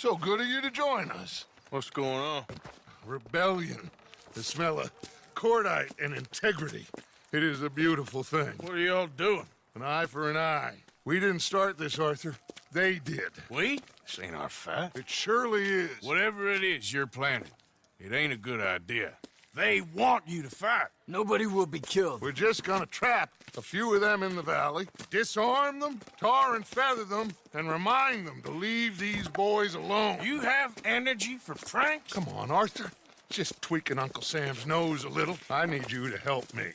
So good of you to join us. What's going on? Rebellion. The smell of cordite and integrity. It is a beautiful thing. What are y'all doing? An eye for an eye. We didn't start this, Arthur. They did. We? This ain't our fight. It surely is. Whatever it is you're planning, it ain't a good idea. They want you to fight. Nobody will be killed. We're just gonna trap a few of them in the valley, disarm them, tar and feather them, and remind them to leave these boys alone. You have energy for pranks? Come on, Arthur. Just tweaking Uncle Sam's nose a little. I need you to help me.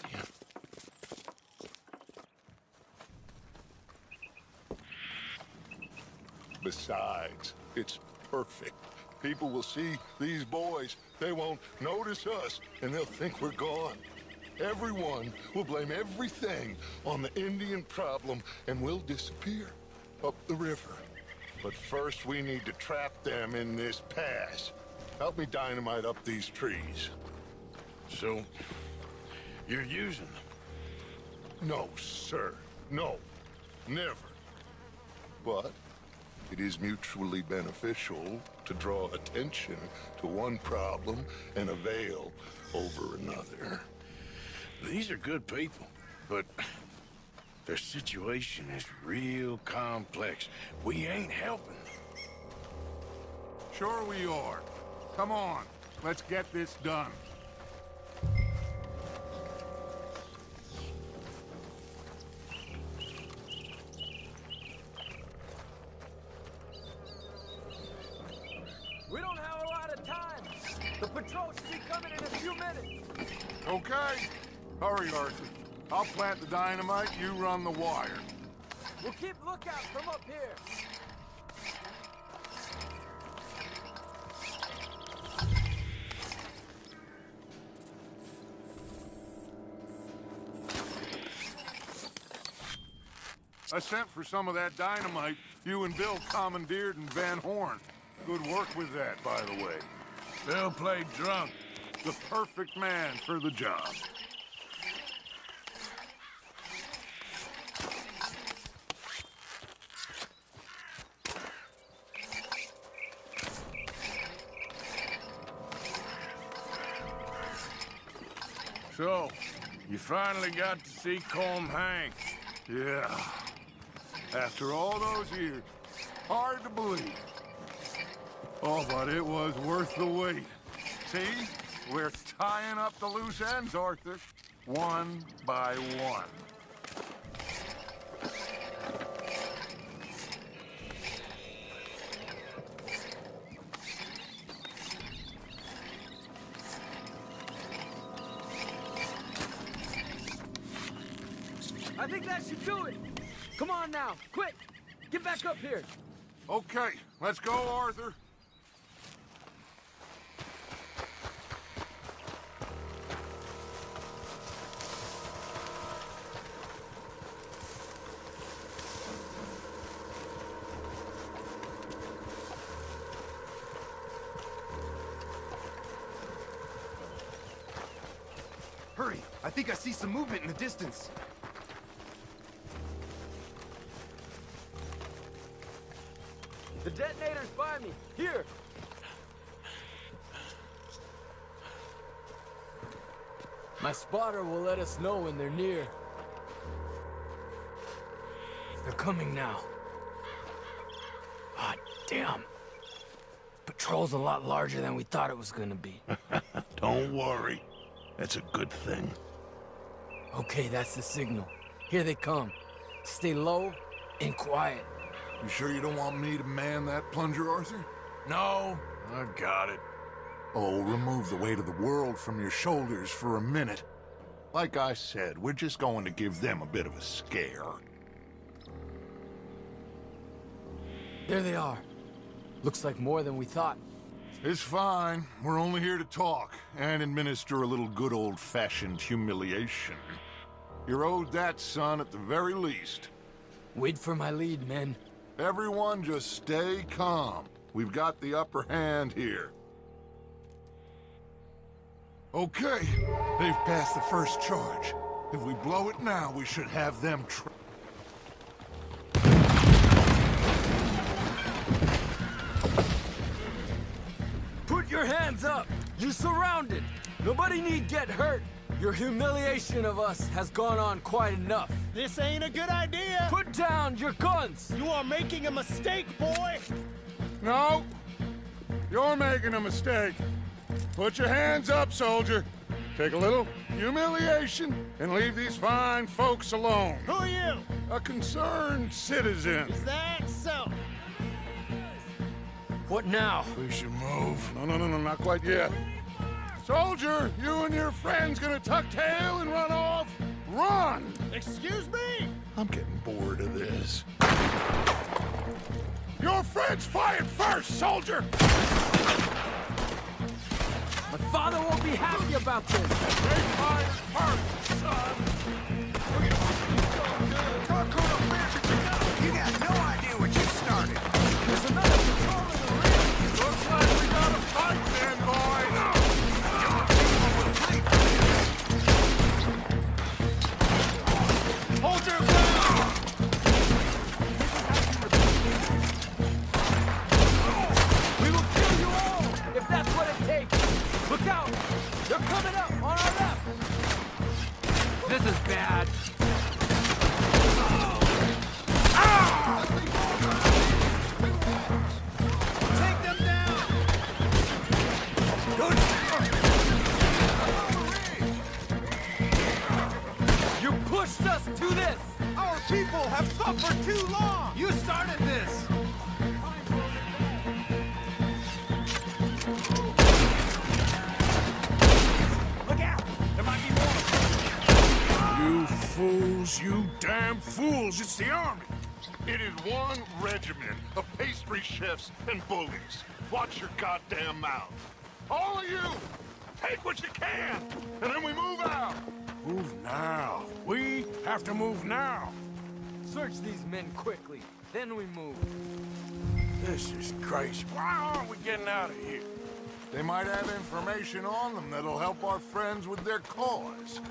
Besides, it's perfect. People will see these boys. They won't notice us, and they'll think we're gone. Everyone will blame everything on the Indian problem, and we'll disappear up the river. But first, we need to trap them in this pass. Help me dynamite up these trees. So, you're using them? No, sir. No. Never. But it is mutually beneficial to draw attention to one problem and a veil over another. These are good people, but their situation is real complex. We ain't helping them. Sure we are. Come on, let's get this done. We don't have a lot of time. The patrol should be coming in a few minutes. Okay. Hurry, Arthur. I'll plant the dynamite, you run the wire. We'll keep lookout from up here. I sent for some of that dynamite you and Bill commandeered in Van Horn. Good work with that, by the way. Bill played drunk. The perfect man for the job. So, you finally got to see Colm hang. Yeah. After all those years. Hard to believe. Oh, but it was worth the wait. See? We're tying up the loose ends, Arthur. One by one. I think that should do it. Come on now, quick. Get back up here. Okay, let's go, Arthur. Hurry! I think I see some movement in the distance. The detonator's by me. Here. My spotter will let us know when they're near. They're coming now. Ah, damn. Patrol's a lot larger than we thought it was gonna be. Don't worry. That's a good thing. Okay, that's the signal. Here they come. Stay low and quiet. You sure you don't want me to man that plunger, Arthur? No, I got it. Oh, remove the weight of the world from your shoulders for a minute. Like I said, we're just going to give them a bit of a scare. There they are. Looks like more than we thought. It's fine. We're only here to talk and administer a little good old-fashioned humiliation. You're owed that, son, at the very least. Wait for my lead, men. Everyone just stay calm. We've got the upper hand here. Okay, they've passed the first charge. If we blow it now, we should have them your hands up! You're surrounded! Nobody need get hurt! Your humiliation of us has gone on quite enough. This ain't a good idea! Put down your guns! You are making a mistake, boy! No, you're making a mistake. Put your hands up, soldier. Take a little humiliation and leave these fine folks alone. Who are you? A concerned citizen. Is that so? What now? We should move. No, not quite yet. Soldier, you and your friends gonna tuck tail and run off? Run! Excuse me? I'm getting bored of this. Your friends fired first, soldier! My father won't be happy about this! They fired first, son! You got no idea what you started. There's another patrol in the rear! Looks like we got a fight then, boys! Hold your ground! We will kill you all, if that's what it takes! Look out! They're coming up on our left! This is bad. Take them down! You pushed us to this! Our people have suffered too long! You started this! Look out! There might be more! You fools, you damn fools. It's the army. It is one regiment of pastry chefs and bullies. Watch your goddamn mouth. All of you, take what you can, and then we move out. Move now. We have to move now. Search these men quickly, then we move. This is crazy. Why aren't we getting out of here? They might have information on them that'll help our friends with their cause.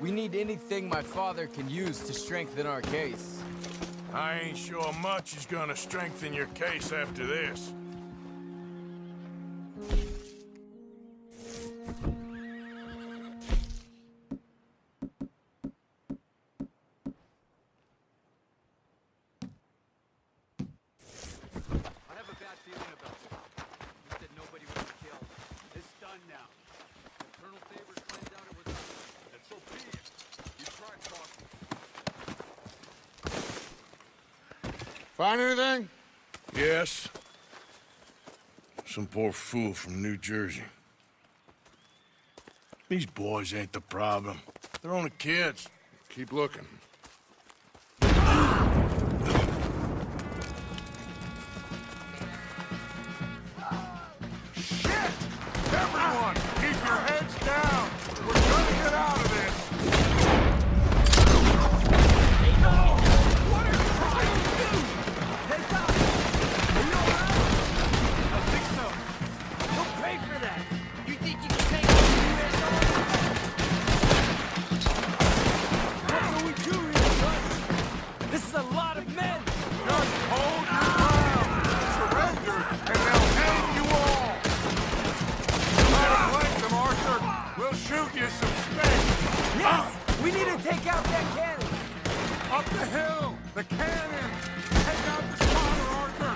We need anything my father can use to strengthen our case. I ain't sure much is gonna strengthen your case after this. I have a bad feeling about this. You said nobody was killed. It's done now. Colonel Favors finds out it was us. And so be it. You try talking. Find anything? Yes. Some poor fool from New Jersey. These boys ain't the problem. They're only kids. Keep looking. Shit! Everyone, keep your heads down! We're gonna get out of this! What are you trying to do? Heads up! Are you alright? I think so. You'll pay for that. You think you can take on the U.S. Army? What do we do here, son? This is a lot of men. Just hold your ground! Surrender, and they'll hang you all! Try to flank them, Arthur! We'll shoot you some space! Yes! We need to take out that cannon. Up the hill! The cannon! Take out the spotter, Arthur!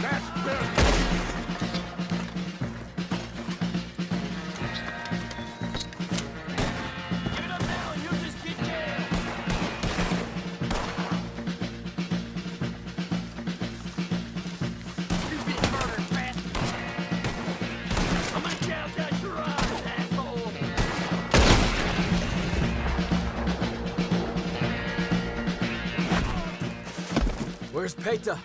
That's better! Give it up now and you'll just get jailed. You're being murdered, bastard. I'm gonna gouge out your eyes, asshole. Where's Peta?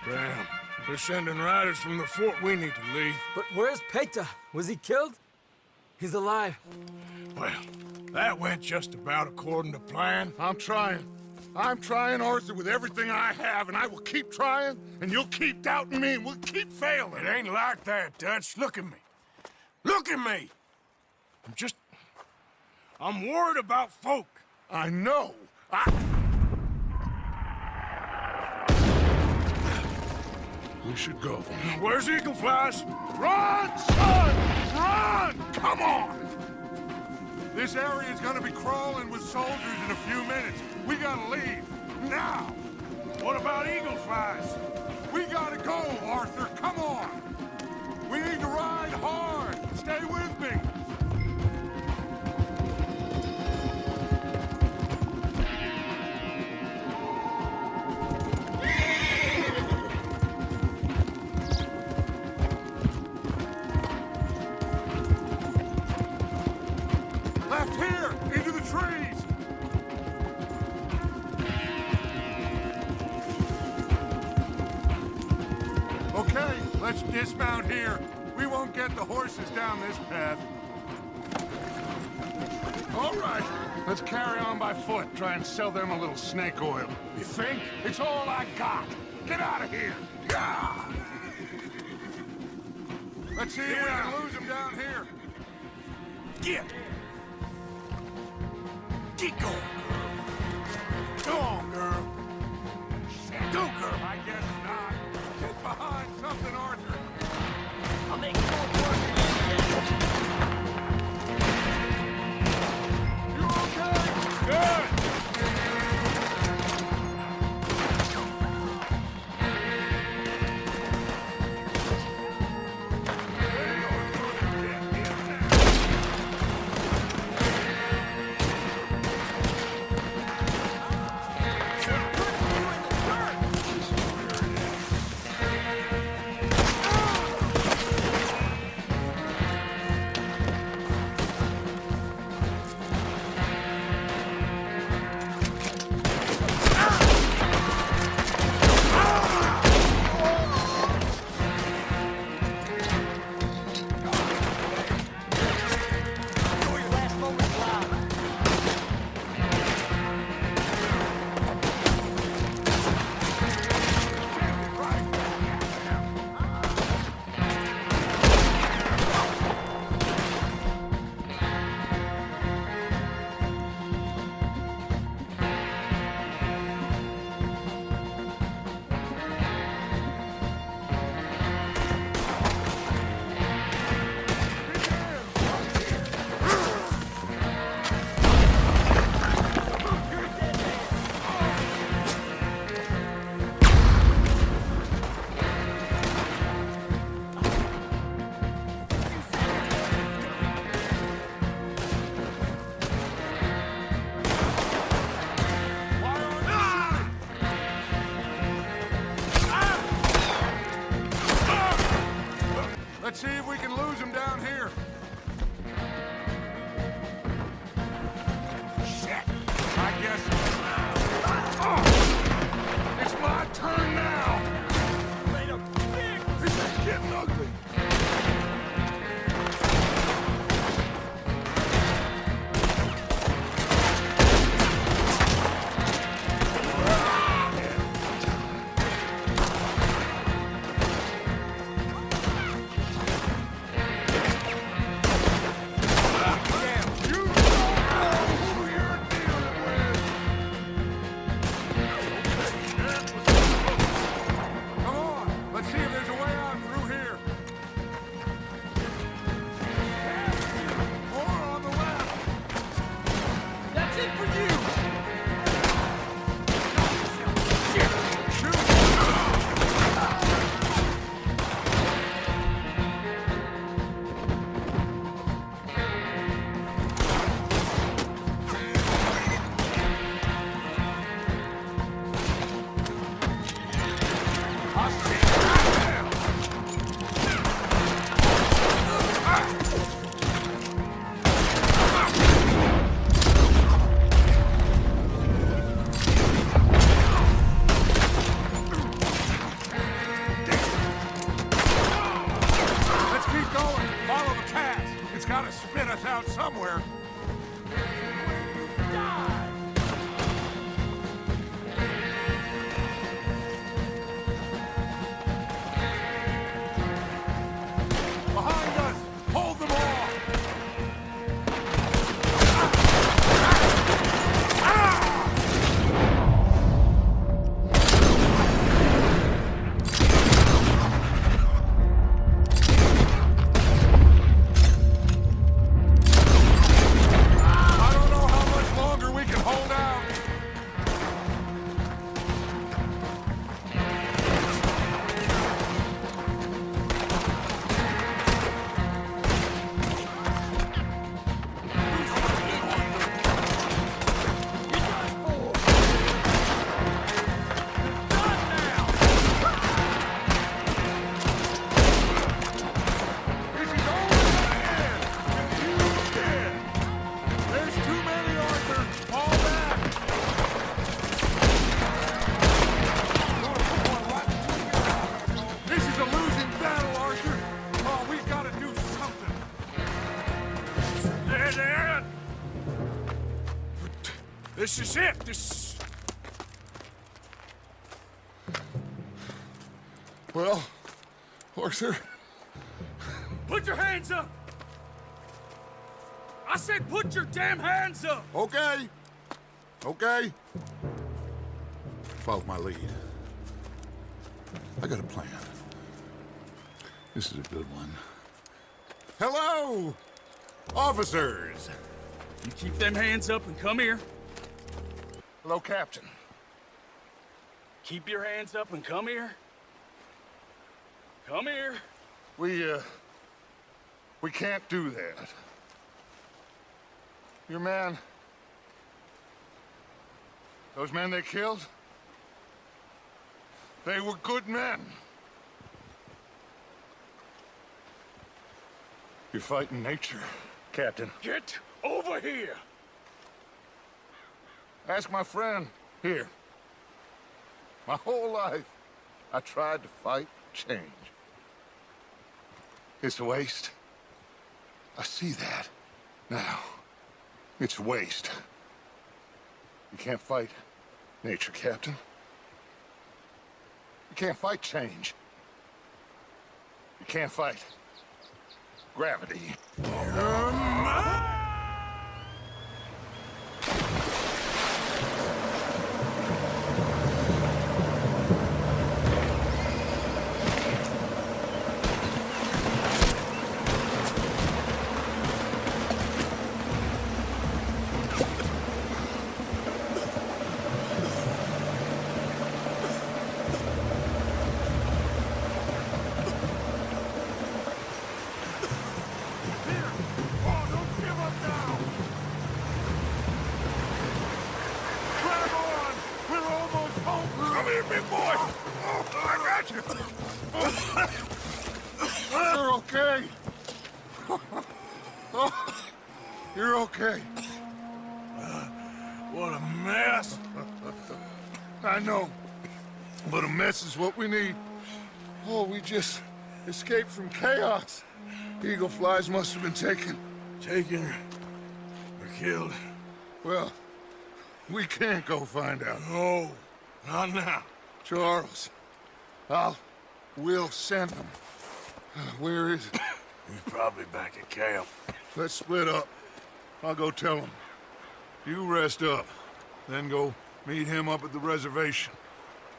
Damn. They're sending riders from the fort. We need to leave. But where's Peta? Was he killed? He's alive. Well, that went just about according to plan. I'm trying. I'm trying, Arthur, with everything I have, and I will keep trying, and you'll keep doubting me, and we'll keep failing. It ain't like that, Dutch. Look at me. Look at me! I'm worried about folk. I know. We should go. Where's Eagle Flies? Run, son! Run! Come on! This area is gonna be crawling with soldiers in a few minutes. We gotta leave. Now! What about Eagle Flies? We gotta go, Arthur. Come on! We need to ride hard. Stay with me. Left here, into the trees. Okay, let's dismount here. We won't get the horses down this path. All right, let's carry on by foot. Try and sell them a little snake oil. You think? It's all I got. Get out of here. Yeah. Let's see if we can lose them down here. Get going, girl. Go on, girl. Go, girl. I guess not. Get behind something, Arthur. I'll make it more work. You okay? Good. Let's see if we can lose him down here. Shit! I guess... Oh! It's my turn now! This is getting ugly. Out somewhere. Behind us! Hold them off! This is it. This... Well, Arthur, Put your hands up! I said put your damn hands up! okay. Okay. Follow my lead. I got a plan. This is a good one. Hello, officers. You keep them hands up and come here. Hello, Captain. Keep your hands up and come here. Come here. We can't do that. Your man... Those men they killed? They were good men. You're fighting nature, Captain. Get over here! Ask my friend here. My whole life, I tried to fight change. It's a waste. I see that now. It's a waste. You can't fight nature, Captain. You can't fight change. You can't fight gravity. You're okay. Oh, you're okay. What a mess. I know, but a mess is what we need. Oh, we just escaped from chaos. Eagle flies must have been taken. Taken or killed? Well, we can't go find out. No, not now. Charles, we'll send him. Where is it? He's probably back at camp. Let's split up. I'll go tell him. You rest up, then go meet him up at the reservation.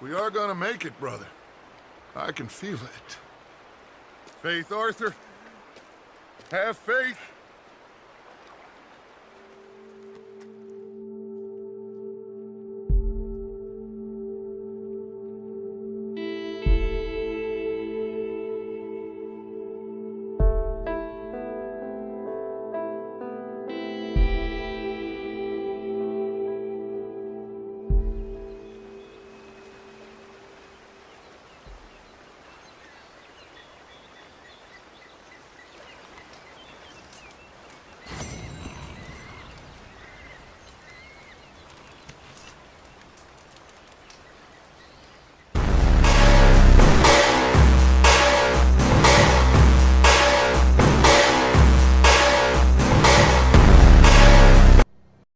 We are gonna make it, brother. I can feel it. Faith, Arthur. Have faith.